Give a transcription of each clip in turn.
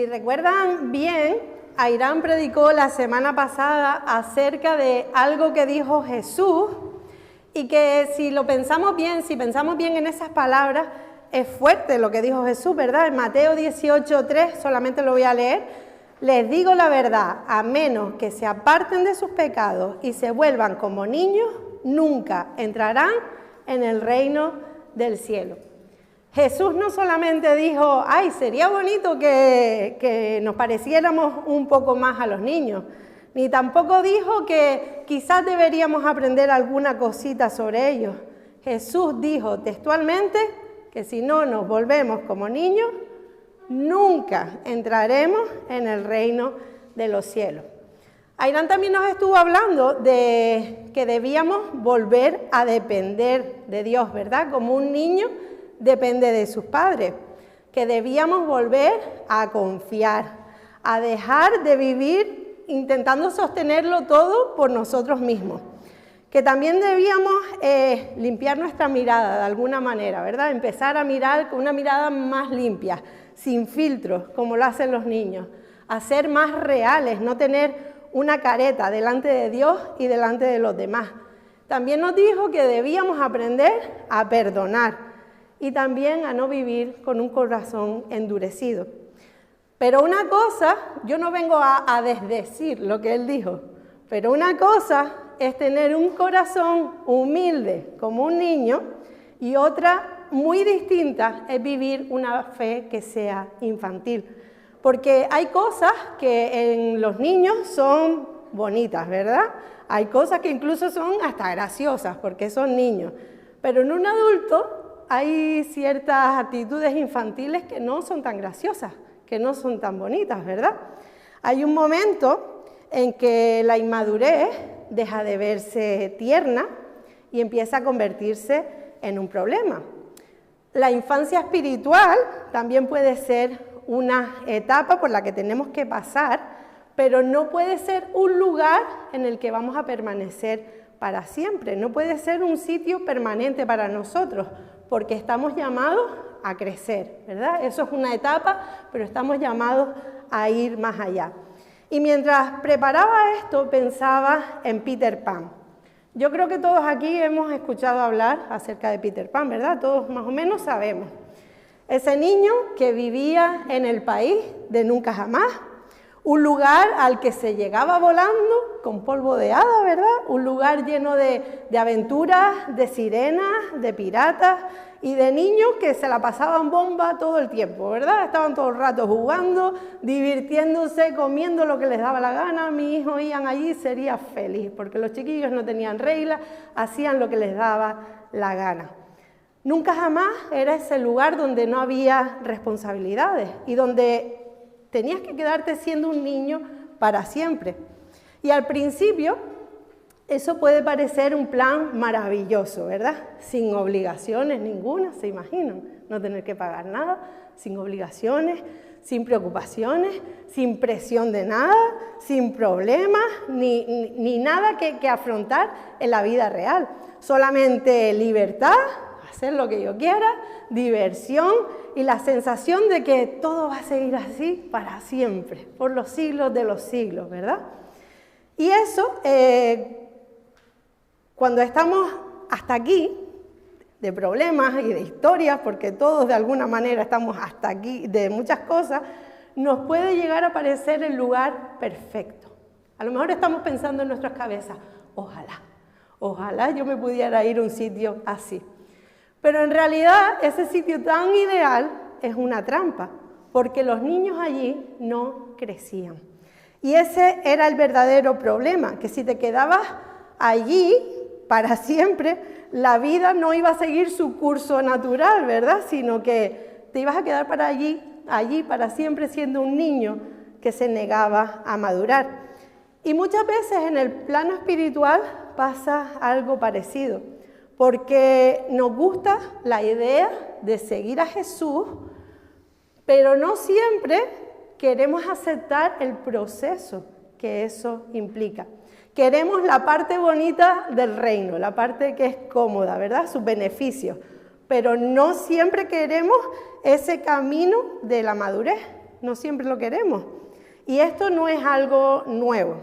Si recuerdan bien, Airán predicó la semana pasada acerca de algo que dijo Jesús y que si lo pensamos bien, si pensamos bien en esas palabras, es fuerte lo que dijo Jesús, ¿verdad? En Mateo 18:3, solamente lo voy a leer. Les digo la verdad, a menos que se aparten de sus pecados y se vuelvan como niños, nunca entrarán en el reino del cielo. Jesús no solamente dijo, ay, sería bonito que nos pareciéramos un poco más a los niños, ni tampoco dijo que quizás deberíamos aprender alguna cosita sobre ellos. Jesús dijo textualmente que si no nos volvemos como niños, nunca entraremos en el reino de los cielos. Airán también nos estuvo hablando de que debíamos volver a depender de Dios, ¿verdad? Como un niño depende de sus padres, que debíamos volver a confiar, a dejar de vivir intentando sostenerlo todo por nosotros mismos, que también debíamos limpiar nuestra mirada de alguna manera, ¿verdad? Empezar a mirar con una mirada más limpia, sin filtros, como lo hacen los niños, a ser más reales, no tener una careta delante de Dios y delante de los demás. También nos dijo que debíamos aprender a perdonar, y también a no vivir con un corazón endurecido. Pero una cosa, yo no vengo a desdecir lo que él dijo, pero una cosa es tener un corazón humilde como un niño y otra muy distinta es vivir una fe que sea infantil. Porque hay cosas que en los niños son bonitas, ¿verdad? Hay cosas que incluso son hasta graciosas porque son niños, pero en un adulto hay ciertas actitudes infantiles que no son tan graciosas, que no son tan bonitas, ¿verdad? Hay un momento en que la inmadurez deja de verse tierna y empieza a convertirse en un problema. La infancia espiritual también puede ser una etapa por la que tenemos que pasar, pero no puede ser un lugar en el que vamos a permanecer para siempre, no puede ser un sitio permanente para nosotros, porque estamos llamados a crecer, ¿verdad? Eso es una etapa, pero estamos llamados a ir más allá. Y mientras preparaba esto, pensaba en Peter Pan. Yo creo que todos aquí hemos escuchado hablar acerca de Peter Pan, ¿verdad? Todos más o menos sabemos. Ese niño que vivía en el país de nunca jamás, un lugar al que se llegaba volando con polvo de hada, ¿verdad? Un lugar lleno de aventuras, de sirenas, de piratas y de niños que se la pasaban bomba todo el tiempo, ¿verdad? Estaban todo el rato jugando, divirtiéndose, comiendo lo que les daba la gana. Mi hijo iban allí, sería feliz, porque los chiquillos no tenían reglas, hacían lo que les daba la gana. Nunca jamás era ese lugar donde no había responsabilidades y donde tenías que quedarte siendo un niño para siempre. Y al principio, eso puede parecer un plan maravilloso, ¿verdad? Sin obligaciones ninguna, ¿se imaginan? No tener que pagar nada, sin obligaciones, sin preocupaciones, sin presión de nada, sin problemas, ni nada que afrontar en la vida real. Solamente libertad, hacer lo que yo quiera, diversión y la sensación de que todo va a seguir así para siempre, por los siglos de los siglos, ¿verdad? Y eso, cuando estamos hasta aquí, de problemas y de historias, porque todos de alguna manera estamos hasta aquí de muchas cosas, nos puede llegar a parecer el lugar perfecto. A lo mejor estamos pensando en nuestras cabezas, ojalá yo me pudiera ir a un sitio así. Pero en realidad ese sitio tan ideal es una trampa, porque los niños allí no crecían. Y ese era el verdadero problema, que si te quedabas allí para siempre, la vida no iba a seguir su curso natural, ¿verdad? Sino que te ibas a quedar allí para siempre siendo un niño que se negaba a madurar. Y muchas veces en el plano espiritual pasa algo parecido, porque nos gusta la idea de seguir a Jesús, pero no siempre queremos aceptar el proceso que eso implica. Queremos la parte bonita del reino, la parte que es cómoda, ¿verdad? Sus beneficios, pero no siempre queremos ese camino de la madurez, no siempre lo queremos. Y esto no es algo nuevo.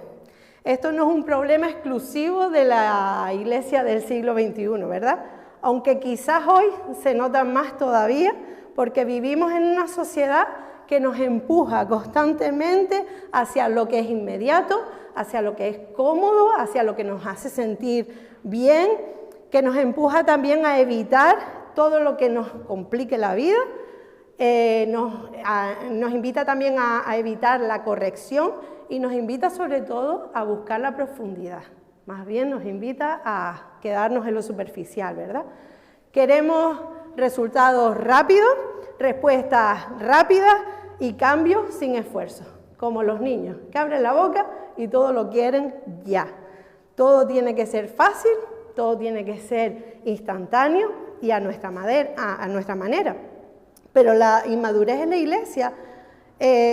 Esto no es un problema exclusivo de la iglesia del siglo XXI, ¿verdad? Aunque quizás hoy se nota más todavía, porque vivimos en una sociedad que nos empuja constantemente hacia lo que es inmediato, hacia lo que es cómodo, hacia lo que nos hace sentir bien, que nos empuja también a evitar todo lo que nos complique la vida, nos invita también a evitar la corrección y nos invita sobre todo a buscar la profundidad. Más bien nos invita a quedarnos en lo superficial, ¿verdad? Queremos resultados rápidos, respuestas rápidas y cambios sin esfuerzo, como los niños, que abren la boca y todo lo quieren ya. Todo tiene que ser fácil, todo tiene que ser instantáneo y a nuestra manera. Pero la inmadurez en la iglesia,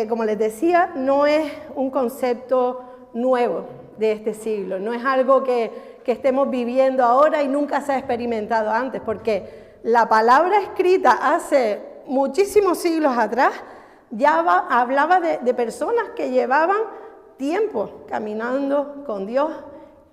como les decía, no es un concepto nuevo de este siglo, no es algo que estemos viviendo ahora y nunca se ha experimentado antes, porque la palabra escrita hace muchísimos siglos atrás ya hablaba de personas que llevaban tiempo caminando con Dios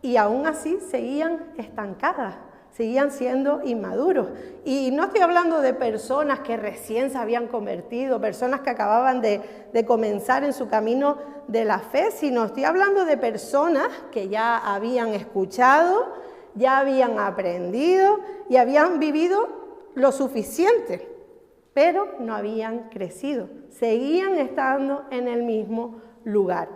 y aún así seguían estancadas, seguían siendo inmaduros. Y no estoy hablando de personas que recién se habían convertido, personas que acababan de comenzar en su camino de la fe, sino estoy hablando de personas que ya habían escuchado, ya habían aprendido y habían vivido lo suficiente, pero no habían crecido, seguían estando en el mismo lugar.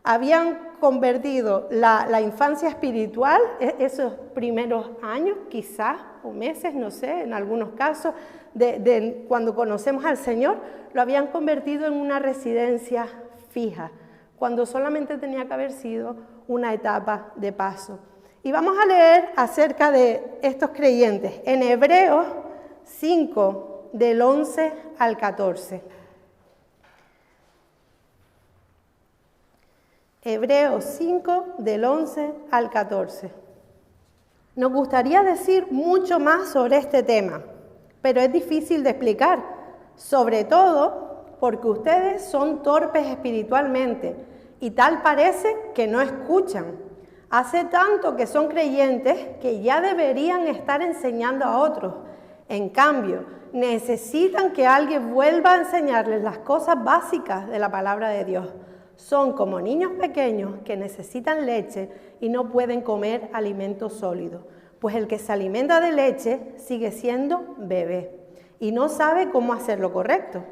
Habían convertido la infancia espiritual, esos primeros años quizás, o meses, no sé, en algunos casos, de cuando conocemos al Señor, lo habían convertido en una residencia fija, cuando solamente tenía que haber sido una etapa de paso. Y vamos a leer acerca de estos creyentes en Hebreos 5, del 11 al 14. Hebreos 5, del 11 al 14. Nos gustaría decir mucho más sobre este tema, pero es difícil de explicar, sobre todo porque ustedes son torpes espiritualmente y tal parece que no escuchan. Hace tanto que son creyentes que ya deberían estar enseñando a otros. En cambio, necesitan que alguien vuelva a enseñarles las cosas básicas de la palabra de Dios. Son como niños pequeños que necesitan leche y no pueden comer alimento sólido, pues el que se alimenta de leche sigue siendo bebé y no sabe cómo hacer lo correcto.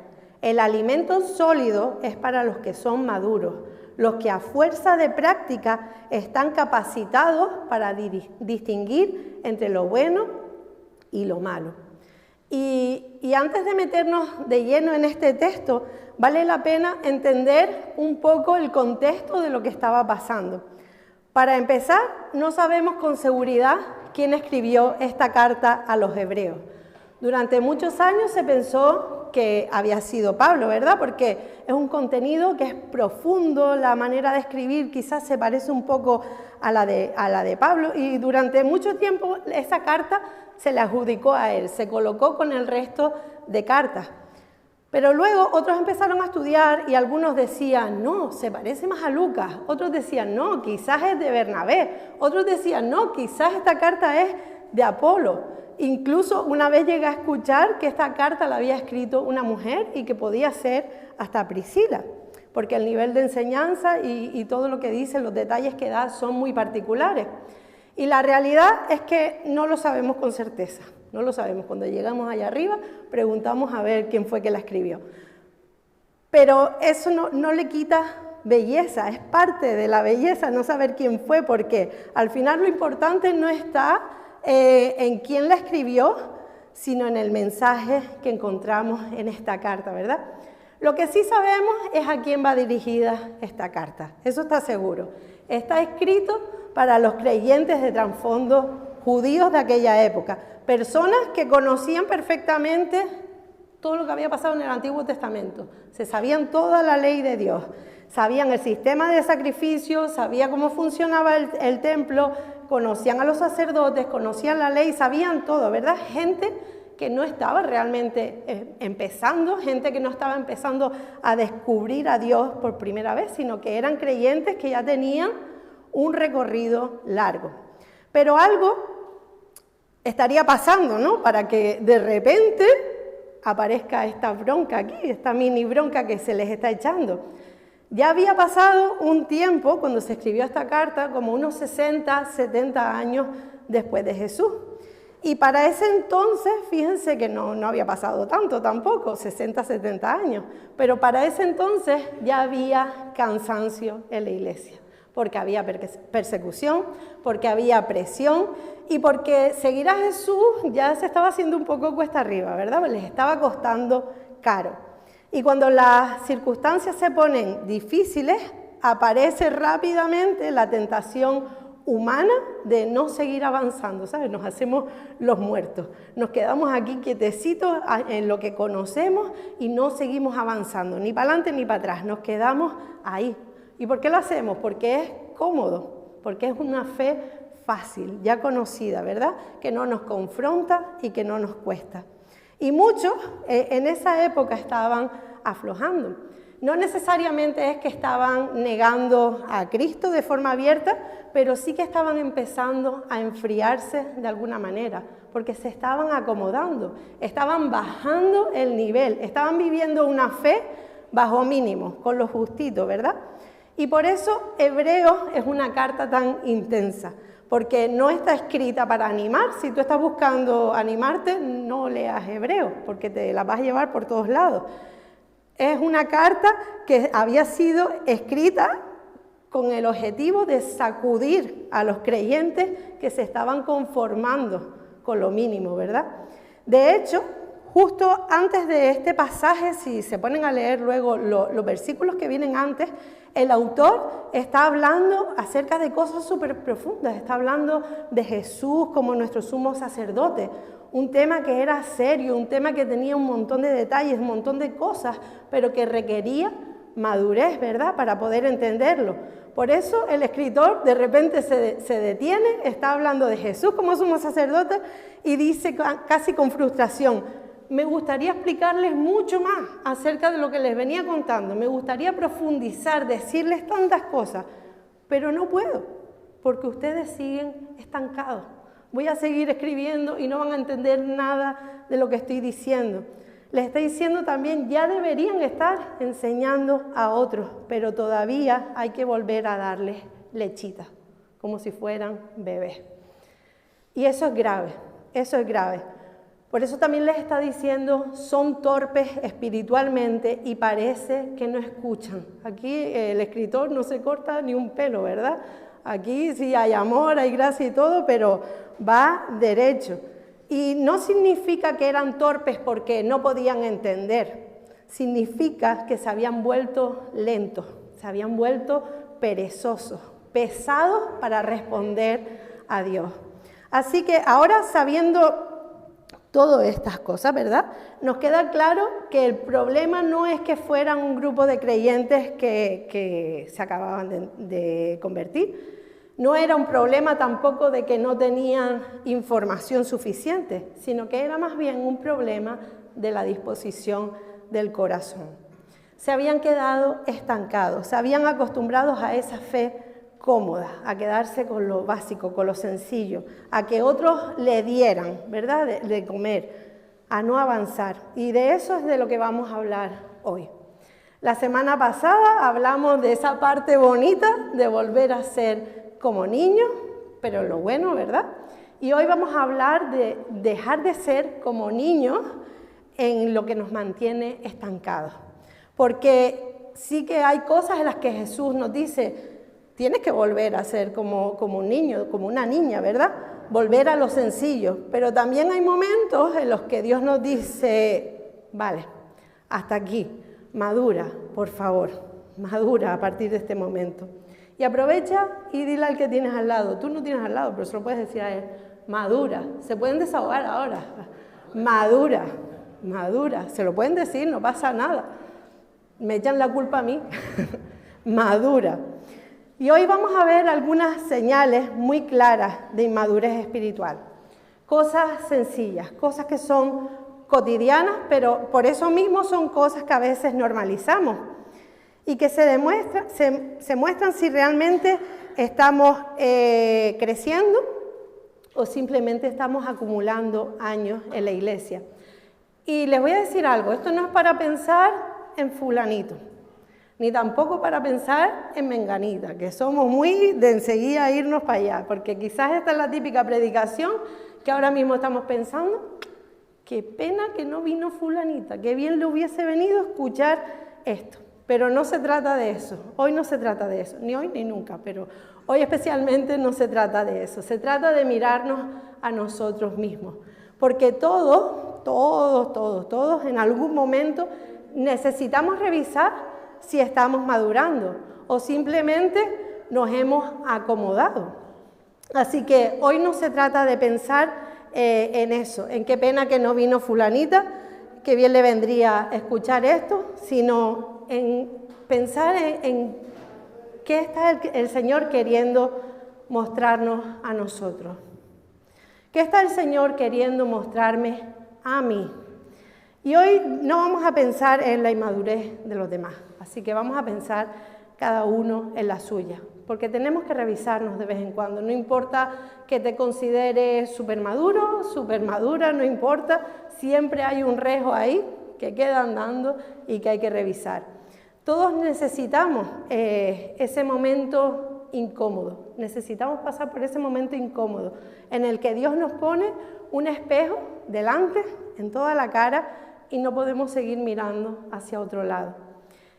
El alimento sólido es para los que son maduros, los que a fuerza de práctica están capacitados para distinguir entre lo bueno y lo malo. Y antes de meternos de lleno en este texto, vale la pena entender un poco el contexto de lo que estaba pasando. Para empezar, no sabemos con seguridad quién escribió esta carta a los hebreos. Durante muchos años se pensó que había sido Pablo, ¿verdad? Porque es un contenido que es profundo, la manera de escribir quizás se parece un poco a la de Pablo, y durante mucho tiempo esa carta se le adjudicó a él, se colocó con el resto de cartas. Pero luego otros empezaron a estudiar y algunos decían, no, se parece más a Lucas. Otros decían, no, quizás es de Bernabé. Otros decían, no, quizás esta carta es de Apolo. Incluso una vez llegué a escuchar que esta carta la había escrito una mujer y que podía ser hasta Priscila, porque el nivel de enseñanza y todo lo que dice, los detalles que da son muy particulares. Y la realidad es que no lo sabemos con certeza, no lo sabemos. Cuando llegamos allá arriba, preguntamos a ver quién fue que la escribió. Pero eso no le quita belleza, es parte de la belleza no saber quién fue, porque al final lo importante no está en quién la escribió, sino en el mensaje que encontramos en esta carta, ¿verdad? Lo que sí sabemos es a quién va dirigida esta carta, eso está seguro. Está escrito para los creyentes de trasfondo judíos de aquella época, personas que conocían perfectamente todo lo que había pasado en el Antiguo Testamento, se sabían toda la ley de Dios, sabían el sistema de sacrificio, sabían cómo funcionaba el templo, conocían a los sacerdotes, conocían la ley, sabían todo, ¿verdad? Gente que no estaba realmente empezando, gente que no estaba empezando a descubrir a Dios por primera vez, sino que eran creyentes que ya tenían un recorrido largo. Pero algo estaría pasando, ¿no? Para que de repente aparezca esta bronca aquí, esta mini bronca que se les está echando. Ya había pasado un tiempo, cuando se escribió esta carta, como unos 60, 70 años después de Jesús. Y para ese entonces, fíjense que no había pasado tanto tampoco, 60, 70 años, pero para ese entonces ya había cansancio en la iglesia, porque había persecución, porque había presión y porque seguir a Jesús ya se estaba haciendo un poco cuesta arriba, ¿verdad? Les estaba costando caro. Y cuando las circunstancias se ponen difíciles, aparece rápidamente la tentación humana de no seguir avanzando, ¿sabes? Nos hacemos los muertos, nos quedamos aquí quietecitos en lo que conocemos y no seguimos avanzando, ni para adelante ni para atrás, nos quedamos ahí. ¿Y por qué lo hacemos? Porque es cómodo, porque es una fe fácil, ya conocida, ¿verdad? Que no nos confronta y que no nos cuesta. Y muchos en esa época estaban aflojando. No necesariamente es que estaban negando a Cristo de forma abierta, pero sí que estaban empezando a enfriarse de alguna manera, porque se estaban acomodando, estaban bajando el nivel, estaban viviendo una fe bajo mínimo, con lo justito, ¿verdad? Y por eso Hebreos es una carta tan intensa, porque no está escrita para animar. Si tú estás buscando animarte, no leas Hebreos, porque te la vas a llevar por todos lados. Es una carta que había sido escrita con el objetivo de sacudir a los creyentes que se estaban conformando con lo mínimo, ¿verdad? De hecho, justo antes de este pasaje, si se ponen a leer luego los versículos que vienen antes, el autor está hablando acerca de cosas súper profundas, está hablando de Jesús como nuestro sumo sacerdote, un tema que era serio, un tema que tenía un montón de detalles, un montón de cosas, pero que requería madurez, ¿verdad?, para poder entenderlo. Por eso el escritor de repente se detiene, está hablando de Jesús como sumo sacerdote y dice casi con frustración: me gustaría explicarles mucho más acerca de lo que les venía contando, me gustaría profundizar, decirles tantas cosas, pero no puedo, porque ustedes siguen estancados. Voy a seguir escribiendo y no van a entender nada de lo que estoy diciendo. Les está diciendo también, ya deberían estar enseñando a otros, pero todavía hay que volver a darles lechita, como si fueran bebés. Y eso es grave, eso es grave. Por eso también les está diciendo, son torpes espiritualmente y parece que no escuchan. Aquí el escritor no se corta ni un pelo, ¿verdad? Aquí sí hay amor, hay gracia y todo, pero va derecho. Y no significa que eran torpes porque no podían entender. Significa que se habían vuelto lentos, se habían vuelto perezosos, pesados para responder a Dios. Así que ahora, sabiendo todas estas cosas, ¿verdad?, nos queda claro que el problema no es que fueran un grupo de creyentes que se acababan de convertir. No era un problema tampoco de que no tenían información suficiente, sino que era más bien un problema de la disposición del corazón. Se habían quedado estancados, se habían acostumbrado a esa fe cómoda, a quedarse con lo básico, con lo sencillo, a que otros le dieran, ¿verdad?, de comer, a no avanzar. Y de eso es de lo que vamos a hablar hoy. La semana pasada hablamos de esa parte bonita de volver a ser como niños, pero lo bueno, ¿verdad? Y hoy vamos a hablar de dejar de ser como niños en lo que nos mantiene estancados. Porque sí que hay cosas en las que Jesús nos dice, tienes que volver a ser como un niño, como una niña, ¿verdad? Volver a lo sencillo. Pero también hay momentos en los que Dios nos dice, vale, hasta aquí, madura, por favor, madura a partir de este momento. Y aprovecha y dile al que tienes al lado. Tú no tienes al lado, pero se lo puedes decir a él. Madura. Se pueden desahogar ahora. Madura, madura. Se lo pueden decir, no pasa nada. Me echan la culpa a mí. Madura. Y hoy vamos a ver algunas señales muy claras de inmadurez espiritual. Cosas sencillas, cosas que son cotidianas, pero por eso mismo son cosas que a veces normalizamos y que se muestran si realmente estamos creciendo o simplemente estamos acumulando años en la iglesia. Y les voy a decir algo, esto no es para pensar en fulanito, ni tampoco para pensar en menganita, que somos muy de enseguida irnos para allá, porque quizás esta es la típica predicación que ahora mismo estamos pensando, qué pena que no vino fulanita, qué bien le hubiese venido escuchar esto. Pero no se trata de eso, hoy no se trata de eso, ni hoy ni nunca, pero hoy especialmente no se trata de eso, se trata de mirarnos a nosotros mismos, porque todos en algún momento necesitamos revisar si estamos madurando o simplemente nos hemos acomodado. Así que hoy no se trata de pensar en eso, en qué pena que no vino fulanita, qué bien le vendría escuchar esto, sino en pensar en qué está el Señor queriendo mostrarnos a nosotros. ¿Qué está el Señor queriendo mostrarme a mí? Y hoy no vamos a pensar en la inmadurez de los demás, así que vamos a pensar cada uno en la suya, porque tenemos que revisarnos de vez en cuando. No importa que te consideres súper maduro, súper madura, no importa, siempre hay un rejo ahí que queda andando y que hay que revisar. Todos necesitamos ese momento incómodo, necesitamos pasar por ese momento incómodo en el que Dios nos pone un espejo delante, en toda la cara, y no podemos seguir mirando hacia otro lado.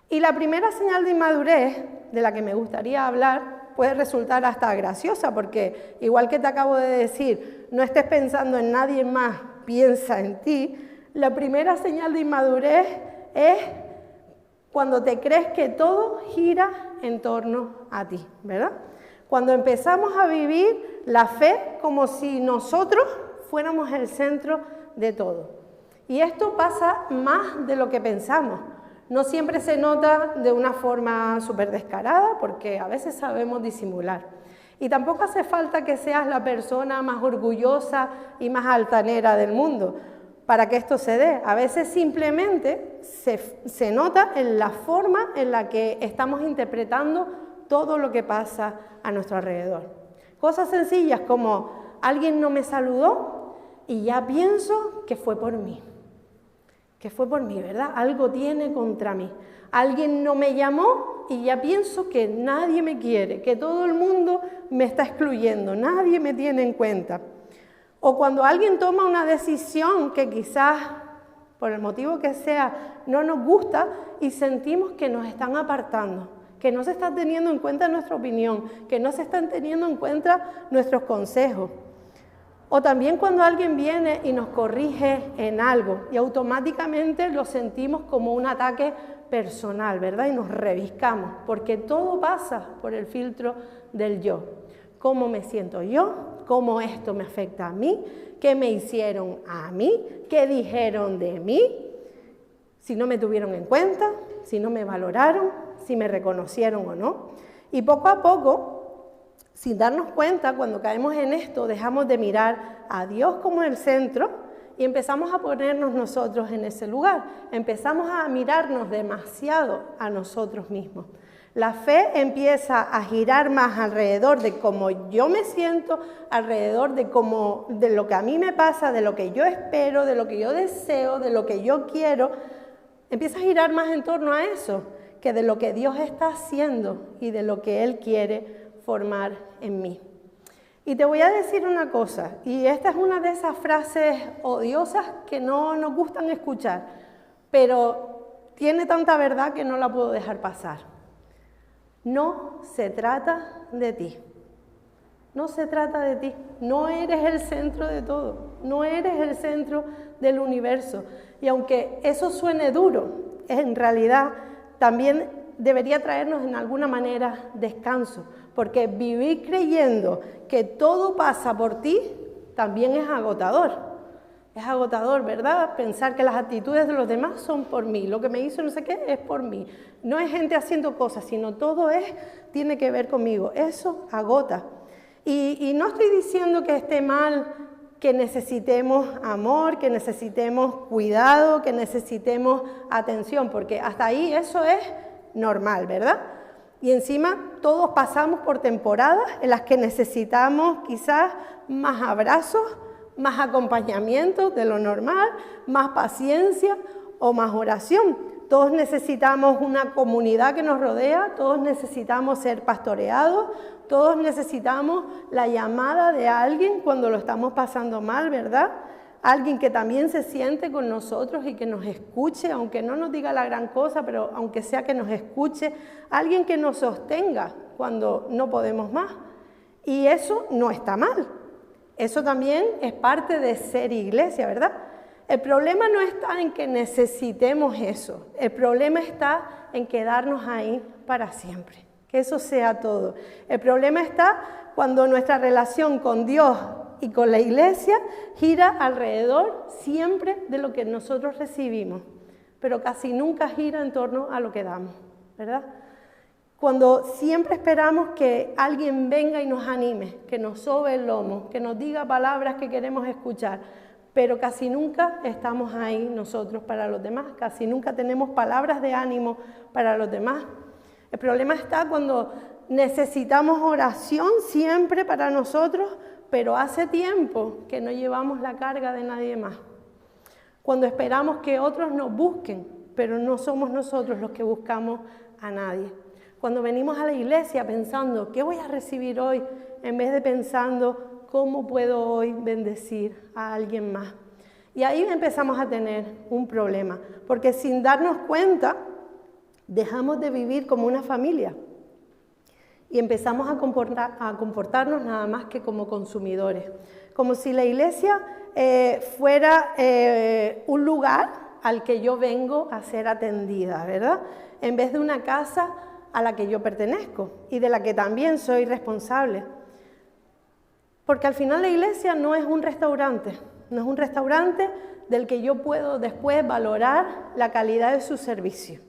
Y la primera señal de inmadurez de la que me gustaría hablar puede resultar hasta graciosa, porque igual que te acabo de decir, no estés pensando en nadie más, piensa en ti. La primera señal de inmadurez es cuando te crees que todo gira en torno a ti, ¿verdad? Cuando empezamos a vivir la fe como si nosotros fuéramos el centro de todo. Y esto pasa más de lo que pensamos. No siempre se nota de una forma súper descarada, porque a veces sabemos disimular. Y tampoco hace falta que seas la persona más orgullosa y más altanera del mundo para que esto se dé. A veces simplemente se nota en la forma en la que estamos interpretando todo lo que pasa a nuestro alrededor. Cosas sencillas como alguien no me saludó y ya pienso que fue por mí. Que fue por mí, ¿verdad? Algo tiene contra mí. Alguien no me llamó y ya pienso que nadie me quiere, que todo el mundo me está excluyendo, nadie me tiene en cuenta. O cuando alguien toma una decisión que quizás, por el motivo que sea, no nos gusta y sentimos que nos están apartando, que no se está teniendo en cuenta nuestra opinión, que no se están teniendo en cuenta nuestros consejos. O también cuando alguien viene y nos corrige en algo y automáticamente lo sentimos como un ataque personal, ¿verdad? Y nos reviscamos, porque todo pasa por el filtro del yo. ¿Cómo me siento yo? ¿Cómo esto me afecta a mí? ¿Qué me hicieron a mí? ¿Qué dijeron de mí? Si no me tuvieron en cuenta, si no me valoraron, si me reconocieron o no. Y poco a poco, sin darnos cuenta, cuando caemos en esto, dejamos de mirar a Dios como el centro y empezamos a ponernos nosotros en ese lugar. Empezamos a mirarnos demasiado a nosotros mismos. La fe empieza a girar más alrededor de cómo yo me siento, alrededor de lo que a mí me pasa, de lo que yo espero, de lo que yo deseo, de lo que yo quiero. Empieza a girar más en torno a eso que de lo que Dios está haciendo y de lo que Él quiere formar en mí. Y te voy a decir una cosa, y esta es una de esas frases odiosas que no nos gustan escuchar, pero tiene tanta verdad que no la puedo dejar pasar. No se trata de ti. No se trata de ti. No eres el centro de todo. No eres el centro del universo. Y aunque eso suene duro, en realidad también debería traernos en alguna manera descanso, porque vivir creyendo que todo pasa por ti también es agotador. Es agotador, ¿verdad? Pensar que las actitudes de los demás son por mí, lo que me hizo no sé qué es por mí. No es gente haciendo cosas, sino todo tiene que ver conmigo. Eso agota. Y no estoy diciendo que esté mal que necesitemos amor, que necesitemos cuidado, que necesitemos atención, porque hasta ahí eso es normal, ¿verdad? Y encima todos pasamos por temporadas en las que necesitamos quizás más abrazos, más acompañamiento de lo normal, más paciencia o más oración. Todos necesitamos una comunidad que nos rodea, todos necesitamos ser pastoreados, todos necesitamos la llamada de alguien cuando lo estamos pasando mal, ¿verdad? Alguien que también se siente con nosotros y que nos escuche, aunque no nos diga la gran cosa, pero aunque sea que nos escuche, alguien que nos sostenga cuando no podemos más. Y eso no está mal. Eso también es parte de ser iglesia, ¿verdad? El problema no está en que necesitemos eso. El problema está en quedarnos ahí para siempre. Que eso sea todo. El problema está cuando nuestra relación con Dios y con la iglesia gira alrededor siempre de lo que nosotros recibimos, pero casi nunca gira en torno a lo que damos, ¿verdad? Cuando siempre esperamos que alguien venga y nos anime, que nos sobe el lomo, que nos diga palabras que queremos escuchar, pero casi nunca estamos ahí nosotros para los demás, casi nunca tenemos palabras de ánimo para los demás. El problema está cuando necesitamos oración siempre para nosotros, pero hace tiempo que no llevamos la carga de nadie más. Cuando esperamos que otros nos busquen, pero no somos nosotros los que buscamos a nadie. Cuando venimos a la iglesia pensando, ¿qué voy a recibir hoy? En vez de pensando, ¿cómo puedo hoy bendecir a alguien más? Y ahí empezamos a tener un problema, porque sin darnos cuenta, dejamos de vivir como una familia y empezamos a comportarnos nada más que como consumidores, como si la iglesia fuera un lugar al que yo vengo a ser atendida, ¿verdad? En vez de una casa a la que yo pertenezco y de la que también soy responsable. Porque al final la iglesia no es un restaurante, no es un restaurante del que yo puedo después valorar la calidad de su servicio.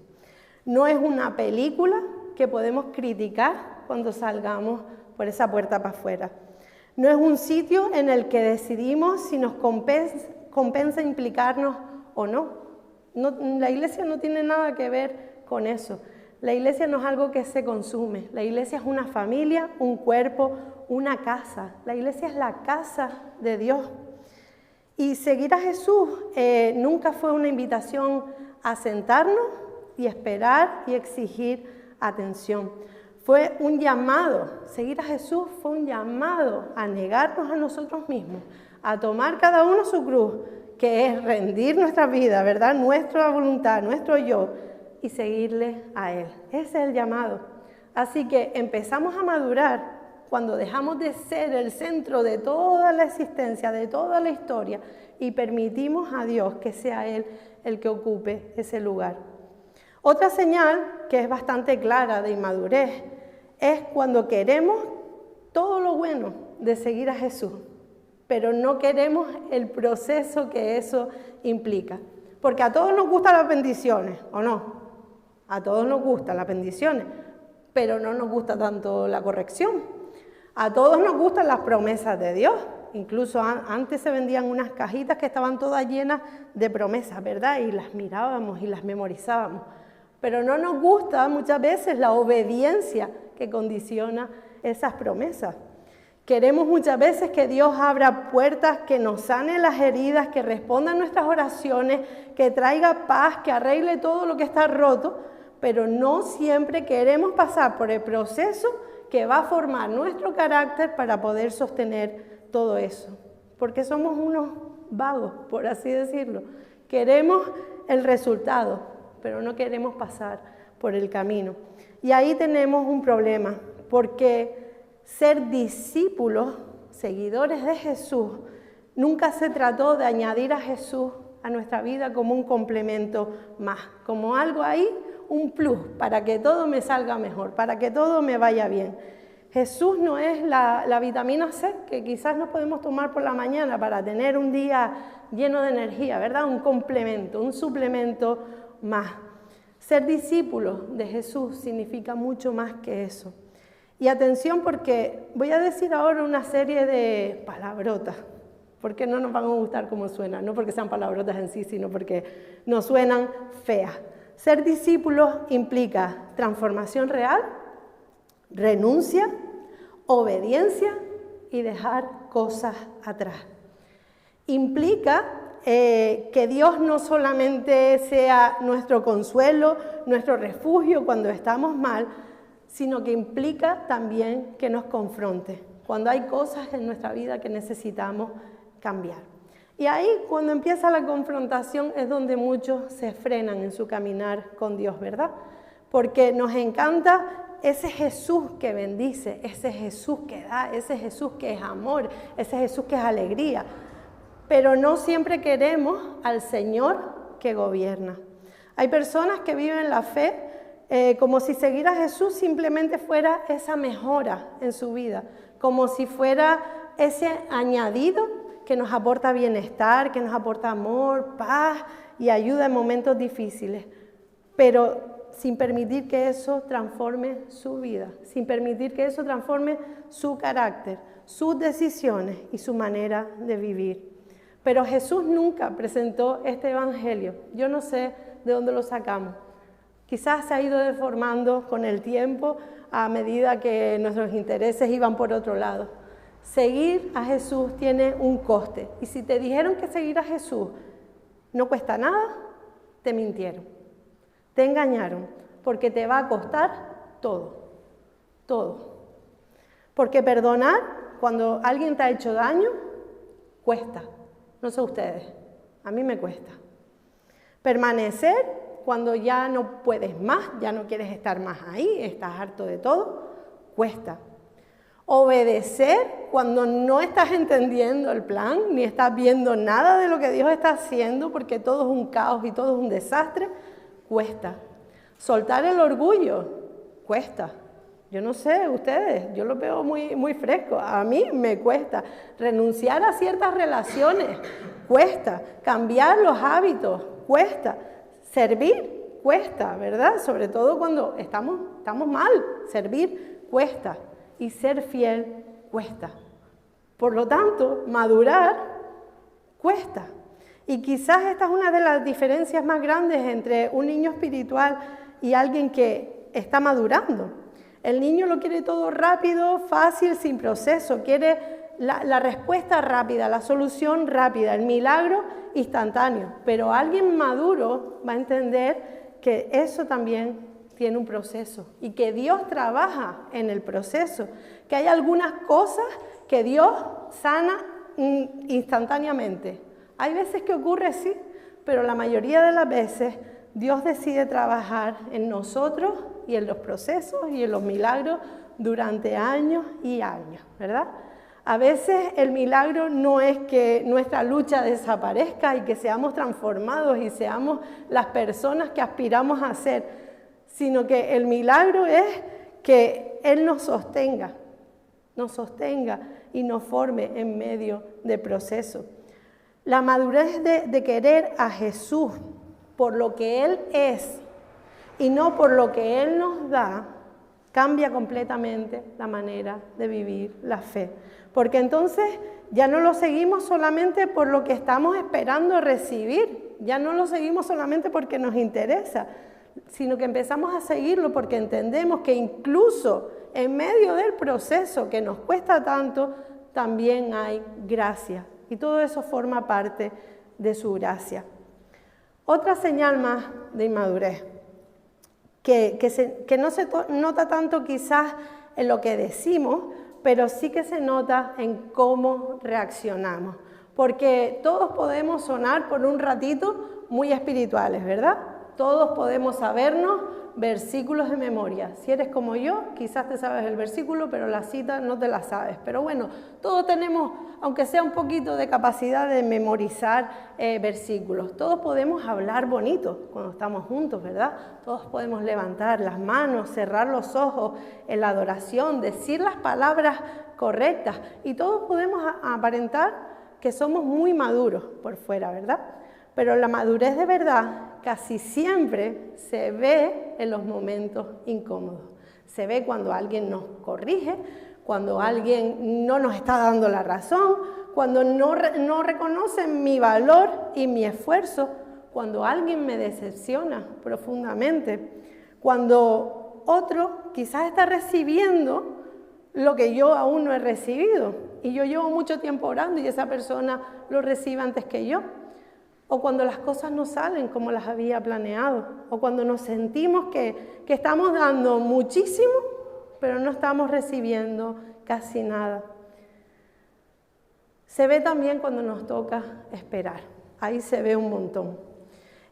No es una película que podemos criticar cuando salgamos por esa puerta para afuera. No es un sitio en el que decidimos si nos compensa implicarnos o no. La iglesia no tiene nada que ver con eso. La iglesia no es algo que se consume. La iglesia es una familia, un cuerpo, una casa. La iglesia es la casa de Dios. Y seguir a Jesús nunca fue una invitación a sentarnos y esperar y exigir atención. Fue un llamado, seguir a Jesús fue un llamado a negarnos a nosotros mismos, a tomar cada uno su cruz, que es rendir nuestra vida, ¿verdad? Nuestra voluntad, nuestro yo, y seguirle a Él. Ese es el llamado. Así que empezamos a madurar cuando dejamos de ser el centro de toda la existencia, de toda la historia, y permitimos a Dios que sea Él el que ocupe ese lugar. Otra señal que es bastante clara de inmadurez es cuando queremos todo lo bueno de seguir a Jesús, pero no queremos el proceso que eso implica. Porque a todos nos gustan las bendiciones, ¿o no? A todos nos gustan las bendiciones, pero no nos gusta tanto la corrección. A todos nos gustan las promesas de Dios. Incluso antes se vendían unas cajitas que estaban todas llenas de promesas, ¿verdad? Y las mirábamos y las memorizábamos. Pero no nos gusta muchas veces la obediencia que condiciona esas promesas. Queremos muchas veces que Dios abra puertas, que nos sane las heridas, que responda a nuestras oraciones, que traiga paz, que arregle todo lo que está roto, pero no siempre queremos pasar por el proceso que va a formar nuestro carácter para poder sostener todo eso. Porque somos unos vagos, por así decirlo. Queremos el resultado, pero no queremos pasar por el camino. Y ahí tenemos un problema, porque ser discípulos, seguidores de Jesús, nunca se trató de añadir a Jesús a nuestra vida como un complemento más, como algo ahí, un plus, para que todo me salga mejor, para que todo me vaya bien. Jesús no es la vitamina C que quizás nos podemos tomar por la mañana para tener un día lleno de energía, ¿verdad? Un complemento, un suplemento más. Ser discípulos de Jesús significa mucho más que eso. Y atención, porque voy a decir ahora una serie de palabrotas, ¿Por qué no nos van a gustar como suenan? No porque sean palabrotas en sí, sino porque nos suenan feas. Ser discípulos implica transformación real, renuncia, obediencia y dejar cosas atrás. Implica que Dios no solamente sea nuestro consuelo, nuestro refugio cuando estamos mal, sino que implica también que nos confronte cuando hay cosas en nuestra vida que necesitamos cambiar. Y ahí, cuando empieza la confrontación, es donde muchos se frenan en su caminar con Dios, ¿verdad? Porque nos encanta ese Jesús que bendice, ese Jesús que da, ese Jesús que es amor, ese Jesús que es alegría. Pero no siempre queremos al Señor que gobierna. Hay personas que viven la fe como si seguir a Jesús simplemente fuera esa mejora en su vida, como si fuera ese añadido que nos aporta bienestar, que nos aporta amor, paz y ayuda en momentos difíciles, pero sin permitir que eso transforme su vida, sin permitir que eso transforme su carácter, sus decisiones y su manera de vivir. Pero Jesús nunca presentó este evangelio. Yo no sé de dónde lo sacamos. Quizás se ha ido deformando con el tiempo a medida que nuestros intereses iban por otro lado. Seguir a Jesús tiene un coste. Y si te dijeron que seguir a Jesús no cuesta nada, te mintieron. Te engañaron, porque te va a costar todo, todo. Porque perdonar cuando alguien te ha hecho daño, cuesta. No sé ustedes, a mí me cuesta. Permanecer cuando ya no puedes más, ya no quieres estar más ahí, estás harto de todo, cuesta. Obedecer cuando no estás entendiendo el plan, ni estás viendo nada de lo que Dios está haciendo, porque todo es un caos y todo es un desastre, cuesta. Soltar el orgullo, cuesta. Yo no sé, ustedes, yo lo veo muy fresco. A mí me cuesta. Renunciar a ciertas relaciones, cuesta. Cambiar los hábitos, cuesta. Servir, cuesta, ¿verdad? Sobre todo cuando estamos mal. Servir, cuesta. Y ser fiel, cuesta. Por lo tanto, madurar, cuesta. Y quizás esta es una de las diferencias más grandes entre un niño espiritual y alguien que está madurando. El niño lo quiere todo rápido, fácil, sin proceso. Quiere la respuesta rápida, la solución rápida, el milagro instantáneo. Pero alguien maduro va a entender que eso también tiene un proceso y que Dios trabaja en el proceso. Que hay algunas cosas que Dios sana instantáneamente. Hay veces que ocurre, sí, pero la mayoría de las veces Dios decide trabajar en nosotros y en los procesos y en los milagros durante años y años, ¿verdad? A veces el milagro no es que nuestra lucha desaparezca y que seamos transformados y seamos las personas que aspiramos a ser, sino que el milagro es que Él nos sostenga y nos forme en medio del proceso. La madurez de querer a Jesús por lo que Él es y no por lo que Él nos da, cambia completamente la manera de vivir la fe. Porque entonces ya no lo seguimos solamente por lo que estamos esperando recibir, ya no lo seguimos solamente porque nos interesa, sino que empezamos a seguirlo porque entendemos que incluso en medio del proceso que nos cuesta tanto, también hay gracia. Y todo eso forma parte de su gracia. Otra señal más de inmadurez, que no se nota tanto quizás en lo que decimos, pero sí que se nota en cómo reaccionamos. Porque todos podemos sonar por un ratito muy espirituales, ¿verdad? Todos podemos sabernos versículos de memoria. Si eres como yo, quizás te sabes el versículo, pero la cita no te la sabes. Pero bueno, todos tenemos, aunque sea un poquito de capacidad de memorizar versículos. Todos podemos hablar bonito cuando estamos juntos, ¿verdad? Todos podemos levantar las manos, cerrar los ojos en la adoración, decir las palabras correctas. Y todos podemos aparentar que somos muy maduros por fuera, ¿verdad? Pero la madurez de verdad casi siempre se ve en los momentos incómodos. Se ve cuando alguien nos corrige, cuando alguien no nos está dando la razón, cuando no reconocen mi valor y mi esfuerzo, cuando alguien me decepciona profundamente, cuando otro quizás está recibiendo lo que yo aún no he recibido y yo llevo mucho tiempo orando y esa persona lo recibe antes que yo, o cuando las cosas no salen como las había planeado, o cuando nos sentimos que estamos dando muchísimo, pero no estamos recibiendo casi nada. Se ve también cuando nos toca esperar, ahí se ve un montón.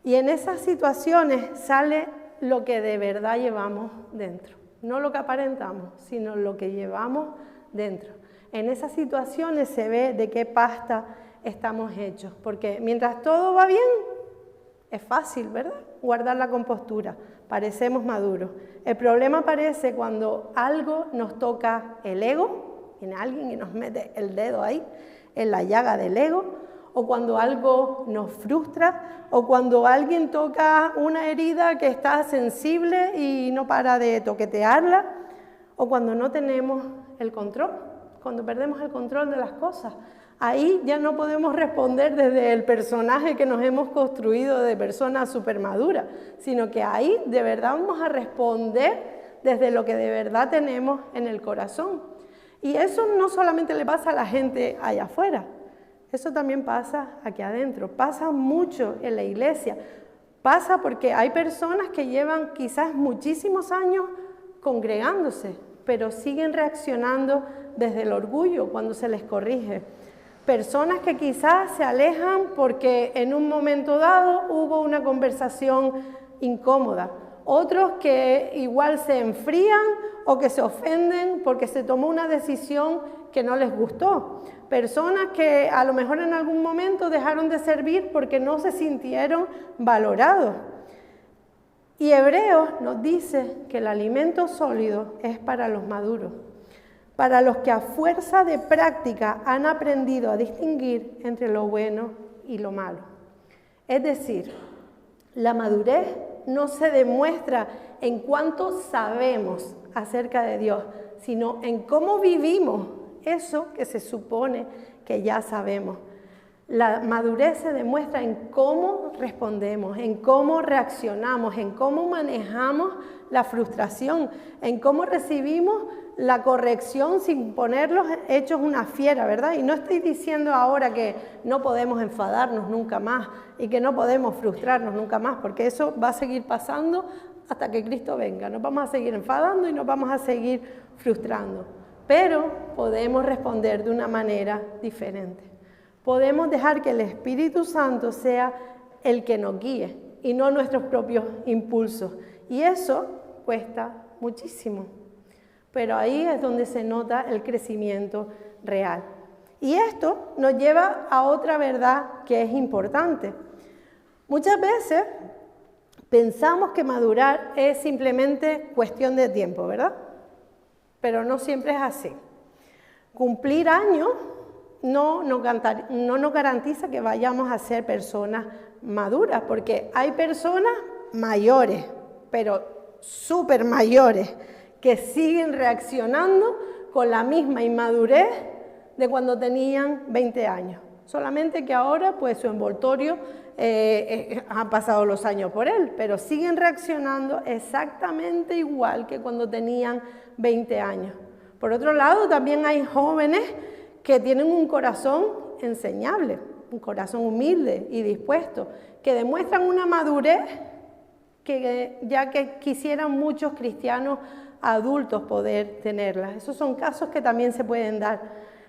Y en esas situaciones sale lo que de verdad llevamos dentro. No lo que aparentamos, sino lo que llevamos dentro. En esas situaciones se ve de qué pasta estamos hechos, porque mientras todo va bien, es fácil, ¿verdad? Guardar la compostura, parecemos maduros. El problema aparece cuando algo nos toca el ego, viene alguien y nos mete el dedo ahí, en la llaga del ego, o cuando algo nos frustra, o cuando alguien toca una herida que está sensible y no para de toquetearla, o cuando no tenemos el control, cuando perdemos el control de las cosas. Ahí ya no podemos responder desde el personaje que nos hemos construido de persona supermadura, sino que ahí de verdad vamos a responder desde lo que de verdad tenemos en el corazón. Y eso no solamente le pasa a la gente allá afuera, eso también pasa aquí adentro, pasa mucho en la iglesia, pasa porque hay personas que llevan quizás muchísimos años congregándose, pero siguen reaccionando desde el orgullo cuando se les corrige. Personas que quizás se alejan porque en un momento dado hubo una conversación incómoda. Otros que igual se enfrían o que se ofenden porque se tomó una decisión que no les gustó. Personas que a lo mejor en algún momento dejaron de servir porque no se sintieron valorados. Y Hebreos nos dice que el alimento sólido es para los maduros, para los que a fuerza de práctica han aprendido a distinguir entre lo bueno y lo malo. Es decir, la madurez no se demuestra en cuánto sabemos acerca de Dios, sino en cómo vivimos eso que se supone que ya sabemos. La madurez se demuestra en cómo respondemos, en cómo reaccionamos, en cómo manejamos la frustración, en cómo recibimos la corrección sin ponerlos hechos una fiera, ¿verdad? Y no estoy diciendo ahora que no podemos enfadarnos nunca más y que no podemos frustrarnos nunca más, porque eso va a seguir pasando hasta que Cristo venga. Nos vamos a seguir enfadando y nos vamos a seguir frustrando, pero podemos responder de una manera diferente. Podemos dejar que el Espíritu Santo sea el que nos guíe y no nuestros propios impulsos. Y eso cuesta muchísimo. Pero ahí es donde se nota el crecimiento real. Y esto nos lleva a otra verdad que es importante. Muchas veces pensamos que madurar es simplemente cuestión de tiempo, ¿verdad? Pero no siempre es así. Cumplir años no nos garantiza que vayamos a ser personas maduras, porque hay personas mayores, pero súper mayores, que siguen reaccionando con la misma inmadurez de cuando tenían 20 años. Solamente que ahora pues su envoltorio han pasado los años por él, pero siguen reaccionando exactamente igual que cuando tenían 20 años. Por otro lado, también hay jóvenes que tienen un corazón enseñable, un corazón humilde y dispuesto, que demuestran una madurez que ya que quisieran muchos cristianos adultos poder tenerla. Esos son casos que también se pueden dar.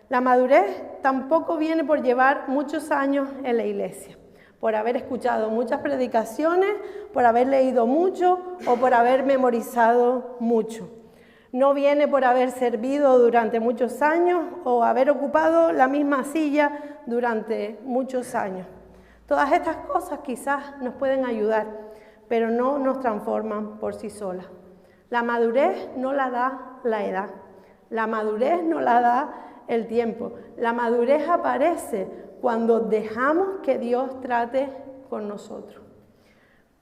La madurez tampoco viene por llevar muchos años en la iglesia, por haber escuchado muchas predicaciones, por haber leído mucho o por haber memorizado mucho. No viene por haber servido durante muchos años o haber ocupado la misma silla durante muchos años. Todas estas cosas quizás nos pueden ayudar, pero no nos transforman por sí solas. La madurez no la da la edad, la madurez no la da el tiempo. La madurez aparece cuando dejamos que Dios trate con nosotros,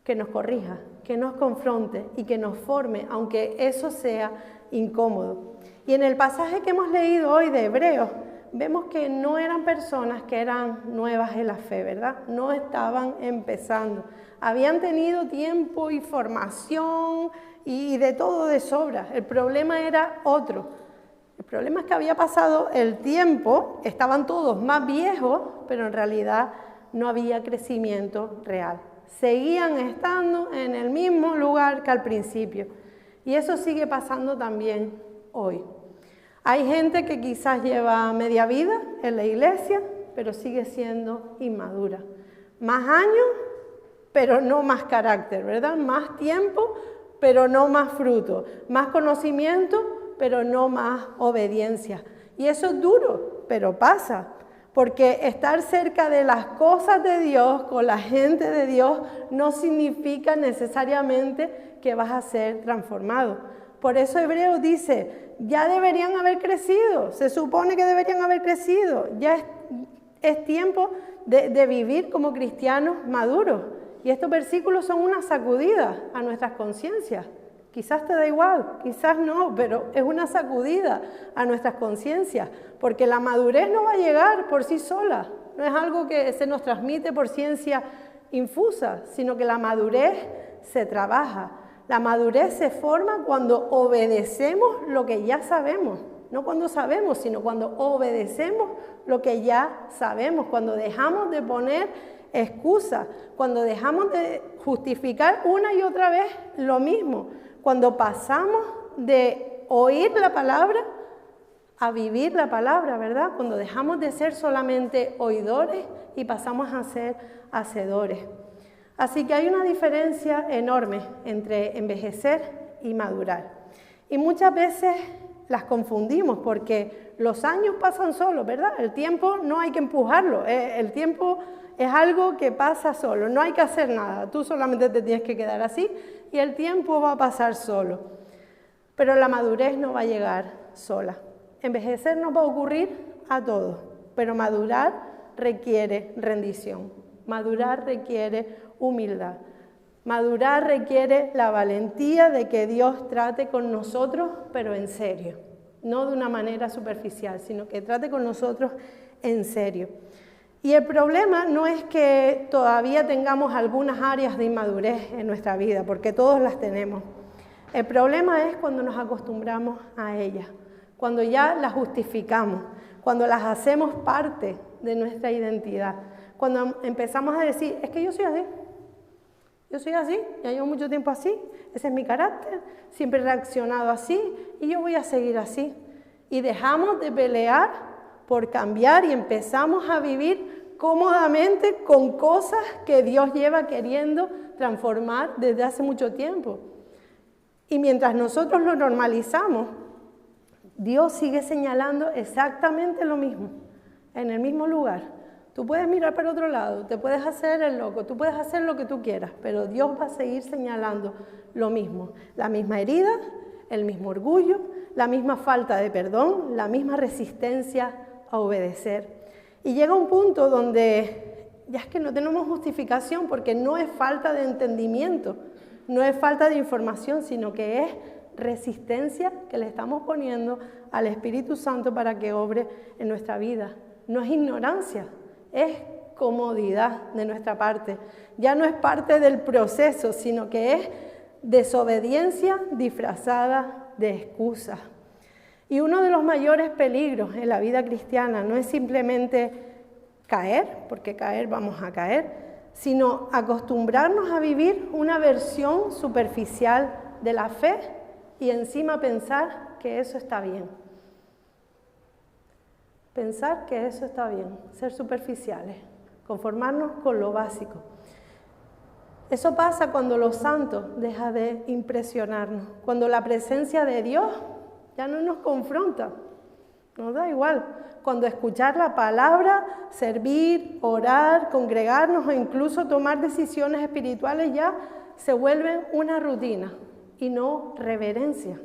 que nos corrija, que nos confronte y que nos forme, aunque eso sea incómodo. Y en el pasaje que hemos leído hoy de Hebreos, vemos que no eran personas que eran nuevas en la fe, ¿verdad? No estaban empezando. Habían tenido tiempo y formación y de todo de sobra. El problema era otro. El problema es que había pasado el tiempo, estaban todos más viejos, pero en realidad no había crecimiento real. Seguían estando en el mismo lugar que al principio. Y eso sigue pasando también hoy. Hay gente que quizás lleva media vida en la iglesia, pero sigue siendo inmadura. Más años, pero no más carácter, ¿verdad? Más tiempo, pero no más fruto. Más conocimiento, pero no más obediencia. Y eso es duro, pero pasa. Porque estar cerca de las cosas de Dios, con la gente de Dios, no significa necesariamente que vas a ser transformado. Por eso Hebreos dice, ya deberían haber crecido, se supone que deberían haber crecido. Ya es tiempo de vivir como cristianos maduros. Y estos versículos son una sacudida a nuestras conciencias. Quizás te da igual, quizás no, pero es una sacudida a nuestras conciencias, porque la madurez no va a llegar por sí sola, no es algo que se nos transmite por ciencia infusa, sino que la madurez se trabaja. La madurez se forma cuando obedecemos lo que ya sabemos, no cuando sabemos, sino cuando obedecemos lo que ya sabemos, cuando dejamos de poner excusas, cuando dejamos de justificar una y otra vez lo mismo. Cuando pasamos de oír la palabra a vivir la palabra, ¿verdad? Cuando dejamos de ser solamente oidores y pasamos a ser hacedores. Así que hay una diferencia enorme entre envejecer y madurar. Y muchas veces las confundimos porque los años pasan solos, ¿verdad? El tiempo no hay que empujarlo, el tiempo es algo que pasa solo, no hay que hacer nada, tú solamente te tienes que quedar así y el tiempo va a pasar solo. Pero la madurez no va a llegar sola. Envejecer nos va a ocurrir a todos, pero madurar requiere rendición, madurar requiere humildad, madurar requiere la valentía de que Dios trate con nosotros, pero en serio, no de una manera superficial, sino que trate con nosotros en serio. Y el problema no es que todavía tengamos algunas áreas de inmadurez en nuestra vida, porque todos las tenemos. El problema es cuando nos acostumbramos a ellas, cuando ya las justificamos, cuando las hacemos parte de nuestra identidad, cuando empezamos a decir, es que yo soy así, ya llevo mucho tiempo así, ese es mi carácter, siempre he reaccionado así y yo voy a seguir así. Y dejamos de pelear por cambiar y empezamos a vivir cómodamente con cosas que Dios lleva queriendo transformar desde hace mucho tiempo. Y mientras nosotros lo normalizamos, Dios sigue señalando exactamente lo mismo, en el mismo lugar. Tú puedes mirar para otro lado, te puedes hacer el loco, tú puedes hacer lo que tú quieras, pero Dios va a seguir señalando lo mismo. La misma herida, el mismo orgullo, la misma falta de perdón, la misma resistencia a obedecer. Y llega un punto donde ya es que no tenemos justificación porque no es falta de entendimiento, no es falta de información, sino que es resistencia que le estamos poniendo al Espíritu Santo para que obre en nuestra vida. No es ignorancia, es comodidad de nuestra parte. Ya no es parte del proceso, sino que es desobediencia disfrazada de excusa. Y uno de los mayores peligros en la vida cristiana no es simplemente caer, porque caer vamos a caer, sino acostumbrarnos a vivir una versión superficial de la fe y encima pensar que eso está bien. Pensar que eso está bien, ser superficiales, conformarnos con lo básico. Eso pasa cuando los santos dejan de impresionarnos, cuando la presencia de Dios ya no nos confronta, nos da igual. Cuando escuchar la palabra, servir, orar, congregarnos o incluso tomar decisiones espirituales ya se vuelven una rutina y no reverencia.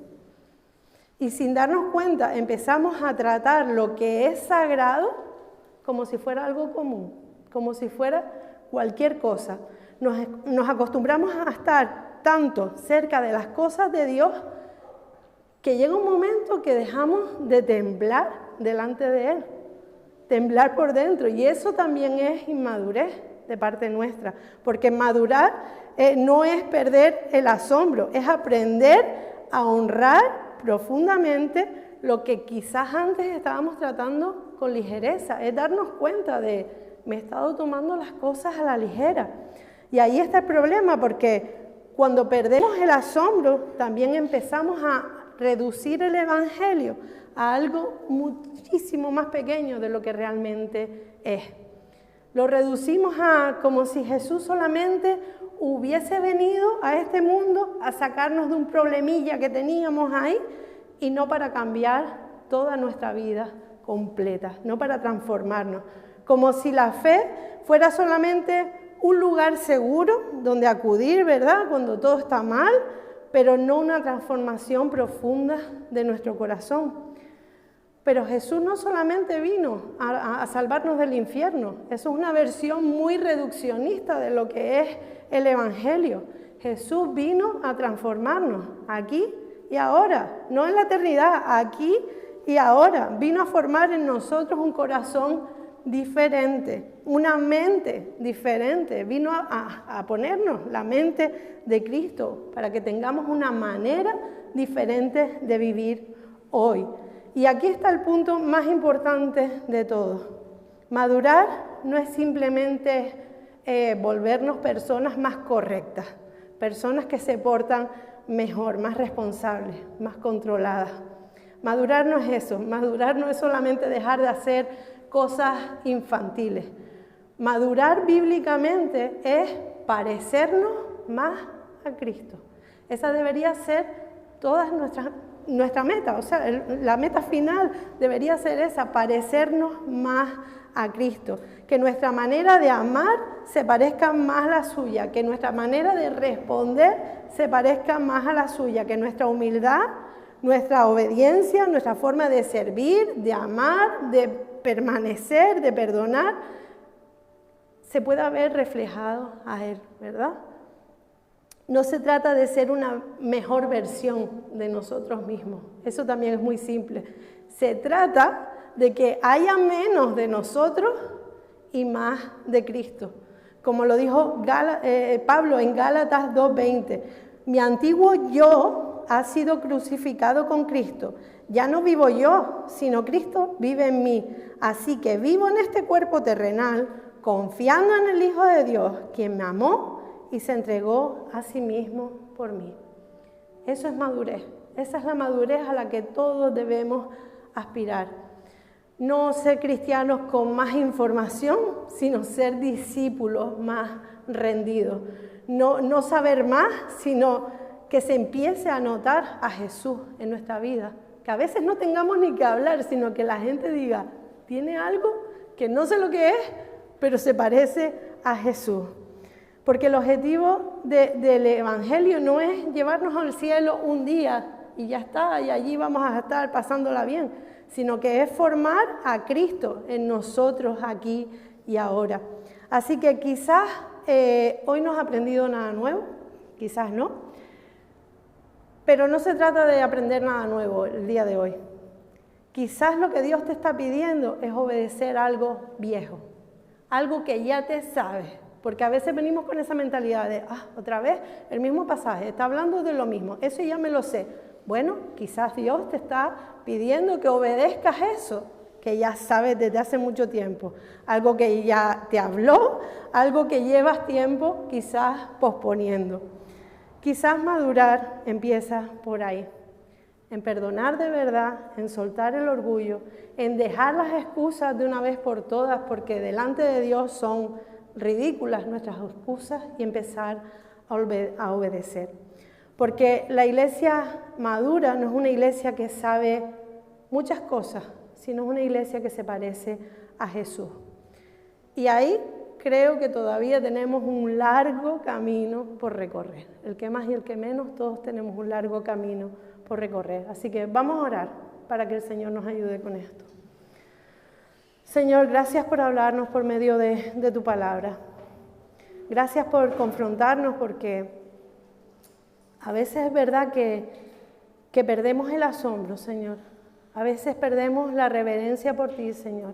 Y sin darnos cuenta empezamos a tratar lo que es sagrado como si fuera algo común, como si fuera cualquier cosa. Nos acostumbramos a estar tanto cerca de las cosas de Dios que llega un momento que dejamos de temblar delante de Él. temblar por dentro. Y eso también es inmadurez de parte nuestra, porque madurar no es perder el asombro, es aprender a honrar profundamente lo que quizás antes estábamos tratando con ligereza, es darnos cuenta de, me he estado tomando las cosas a la ligera. Y ahí está el problema, porque cuando perdemos el asombro, también empezamos a reducir el Evangelio a algo muchísimo más pequeño de lo que realmente es. Lo reducimos a como si Jesús solamente hubiese venido a este mundo a sacarnos de un problemilla que teníamos ahí y no para cambiar toda nuestra vida completa, no para transformarnos. Como si la fe fuera solamente un lugar seguro donde acudir, ¿verdad?, cuando todo está mal, pero no una transformación profunda de nuestro corazón. Pero Jesús no solamente vino a salvarnos del infierno, eso es una versión muy reduccionista de lo que es el Evangelio. Jesús vino a transformarnos aquí y ahora, no en la eternidad, aquí y ahora. Vino a formar en nosotros un corazón diferente, una mente diferente. Vino a ponernos la mente de Cristo para que tengamos una manera diferente de vivir hoy. Y aquí está el punto más importante de todo. Madurar no es simplemente volvernos personas más correctas, personas que se portan mejor, más responsables, más controladas. Madurar no es eso, madurar no es solamente dejar de hacer cosas infantiles. Madurar bíblicamente es parecernos más a Cristo. Esa debería ser nuestra meta, o sea, la meta final debería ser esa, parecernos más a Cristo, que nuestra manera de amar se parezca más a la suya, que nuestra manera de responder se parezca más a la suya, que nuestra humildad, nuestra obediencia, nuestra forma de servir, de amar, de permanecer, de perdonar, se pueda ver reflejado a Él, ¿verdad? No se trata de ser una mejor versión de nosotros mismos, eso también es muy simple. Se trata de que haya menos de nosotros y más de Cristo. Como lo dijo Pablo en Gálatas 2:20, mi antiguo yo ha sido crucificado con Cristo. Ya no vivo yo, sino Cristo vive en mí. Así que vivo en este cuerpo terrenal, confiando en el Hijo de Dios, quien me amó y se entregó a sí mismo por mí. Eso es madurez. Esa es la madurez a la que todos debemos aspirar. No ser cristianos con más información, sino ser discípulos más rendidos. No saber más, sino que se empiece a notar a Jesús en nuestra vida. Que a veces no tengamos ni que hablar, sino que la gente diga, tiene algo que no sé lo que es, pero se parece a Jesús. Porque el objetivo del Evangelio no es llevarnos al cielo un día y ya está, y allí vamos a estar pasándola bien, sino que es formar a Cristo en nosotros aquí y ahora. Así que quizás hoy no has aprendido nada nuevo, quizás no, pero no se trata de aprender nada nuevo el día de hoy. Quizás lo que Dios te está pidiendo es obedecer algo viejo, algo que ya te sabes. Porque a veces venimos con esa mentalidad de, otra vez el mismo pasaje, está hablando de lo mismo, eso ya me lo sé. Bueno, quizás Dios te está pidiendo que obedezcas eso, que ya sabes desde hace mucho tiempo. Algo que ya te habló, algo que llevas tiempo quizás posponiendo. Quizás madurar empieza por ahí, en perdonar de verdad, en soltar el orgullo, en dejar las excusas de una vez por todas, porque delante de Dios son ridículas nuestras excusas, y empezar a obedecer. Porque la iglesia madura no es una iglesia que sabe muchas cosas, sino es una iglesia que se parece a Jesús. Y ahí creo que todavía tenemos un largo camino por recorrer. El que más y el que menos, todos tenemos un largo camino por recorrer. Así que vamos a orar para que el Señor nos ayude con esto. Señor, gracias por hablarnos por medio de tu palabra. Gracias por confrontarnos, porque a veces es verdad que perdemos el asombro, Señor. A veces perdemos la reverencia por ti, Señor.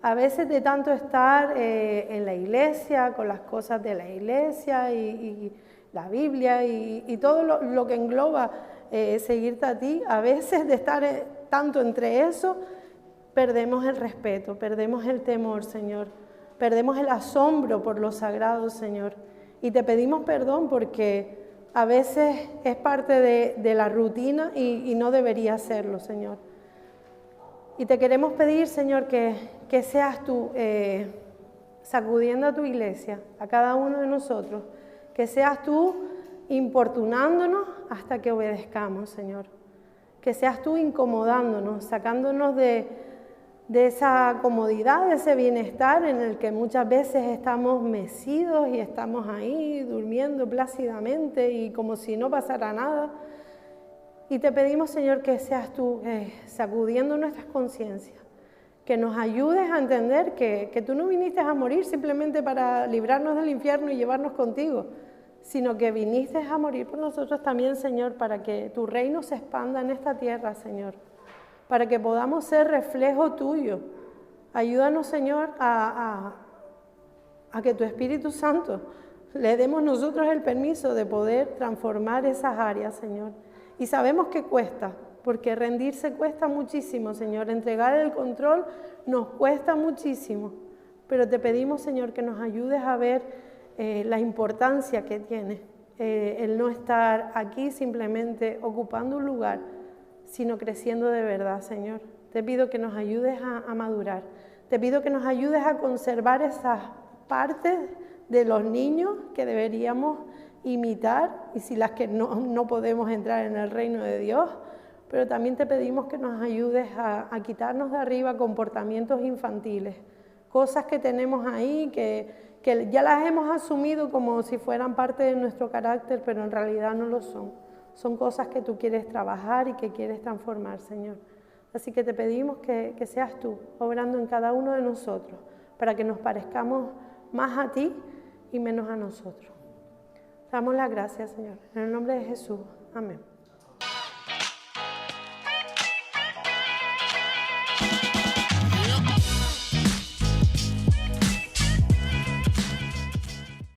A veces de tanto estar en la iglesia, con las cosas de la iglesia y la Biblia y todo lo que engloba seguirte a ti, a veces de estar tanto entre eso, perdemos el respeto, perdemos el temor, Señor. Perdemos el asombro por lo sagrado, Señor. Y te pedimos perdón porque a veces es parte de la rutina y no debería serlo, Señor. Y te queremos pedir, Señor, que seas tú sacudiendo a tu iglesia, a cada uno de nosotros, que seas tú importunándonos hasta que obedezcamos, Señor. Que seas tú incomodándonos, sacándonos de esa comodidad, de ese bienestar en el que muchas veces estamos mecidos y estamos ahí durmiendo plácidamente y como si no pasara nada. Y te pedimos, Señor, que seas tú sacudiendo nuestras conciencias, que nos ayudes a entender que tú no viniste a morir simplemente para librarnos del infierno y llevarnos contigo, sino que viniste a morir por nosotros también, Señor, para que tu reino se expanda en esta tierra, Señor, para que podamos ser reflejo tuyo. Ayúdanos, Señor, a que tu Espíritu Santo le demos nosotros el permiso de poder transformar esas áreas, Señor. Y sabemos que cuesta, porque rendirse cuesta muchísimo, Señor. Entregar el control nos cuesta muchísimo. Pero te pedimos, Señor, que nos ayudes a ver la importancia que tiene el no estar aquí simplemente ocupando un lugar, sino creciendo de verdad, Señor. Te pido que nos ayudes a madurar. Te pido que nos ayudes a conservar esas partes de los niños que deberíamos imitar y si las que no podemos entrar en el reino de Dios, pero también te pedimos que nos ayudes a quitarnos de arriba comportamientos infantiles, cosas que tenemos ahí que ya las hemos asumido como si fueran parte de nuestro carácter, pero en realidad no lo son. Son cosas que tú quieres trabajar y que quieres transformar, Señor. Así que te pedimos que seas tú obrando en cada uno de nosotros para que nos parezcamos más a ti y menos a nosotros. Damos las gracias, Señor. En el nombre de Jesús. Amén.